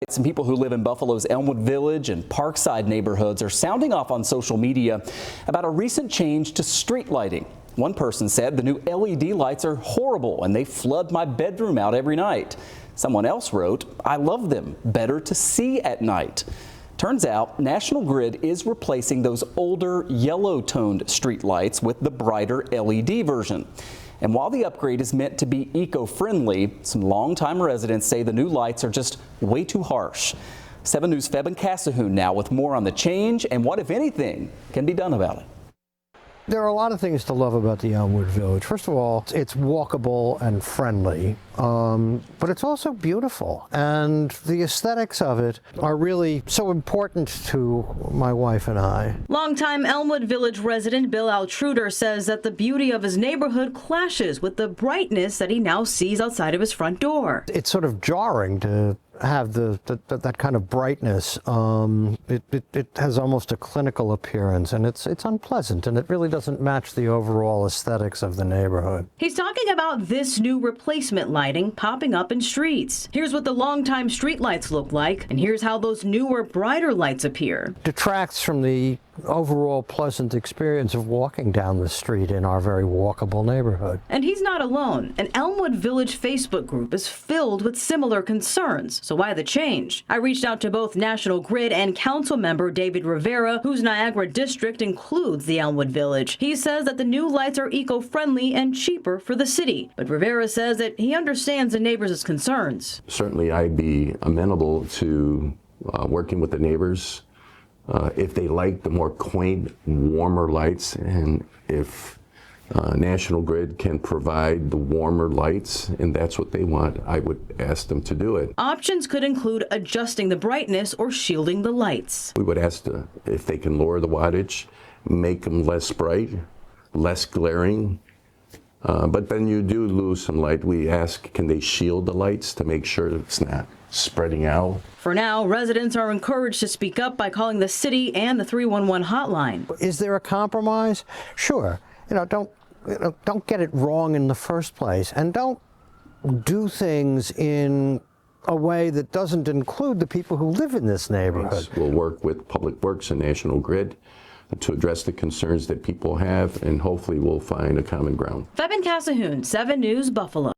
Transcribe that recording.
Some people who live in Buffalo's Elmwood Village and Parkside neighborhoods are sounding off on social media about a recent change to street lighting. One person said the new LED lights are horrible and they flood my bedroom out every night. Someone else wrote, I love them, better to see at night. Turns out National Grid is replacing those older yellow-toned street lights with the brighter LED version. And while the upgrade is meant to be eco-friendly, some longtime residents say the new lights are just way too harsh. 7 News' Febin Cassahoon now with more on the change and what, if anything, can be done about it. There are a lot of things to love about the Elmwood Village. First of all, it's walkable and friendly, but it's also beautiful. And the aesthetics of it are really so important to my wife and I. Longtime Elmwood Village resident Bill Altruder says that the beauty of his neighborhood clashes with the brightness that he now sees outside of his front door. It's sort of jarring to have that kind of brightness. It has almost a clinical appearance, and it's unpleasant, and it really doesn't match the overall aesthetics of the neighborhood. He's talking about this new replacement lighting popping up in streets. Here's what the longtime street lights look like, and here's how those newer, brighter lights appear. Detracts from the overall pleasant experience of walking down the street in our very walkable neighborhood. And he's not alone. An Elmwood Village Facebook group is filled with similar concerns. So why the change? I reached out to both National Grid and council member David Rivera, whose Niagara district includes the Elmwood Village. He says that the new lights are eco-friendly and cheaper for the city. But Rivera says that he understands the neighbors' concerns. Certainly I'd be amenable to working with the neighbors if they like the more quaint, warmer lights, and if National Grid can provide the warmer lights and that's what they want, I would ask them to do it. Options could include adjusting the brightness or shielding the lights. We would ask if they can lower the wattage, make them less bright, less glaring, but then you do lose some light. We ask, can they shield the lights to make sure that it's not spreading out? For now, residents are encouraged to speak up by calling the city and the 311 hotline. Is there a compromise? Sure. Don't get it wrong in the first place, and don't do things in a way that doesn't include the people who live in this neighborhood. We'll work with Public Works and National Grid to address the concerns that people have, and hopefully we'll find a common ground. Febin Cassahoon, 7 News, Buffalo.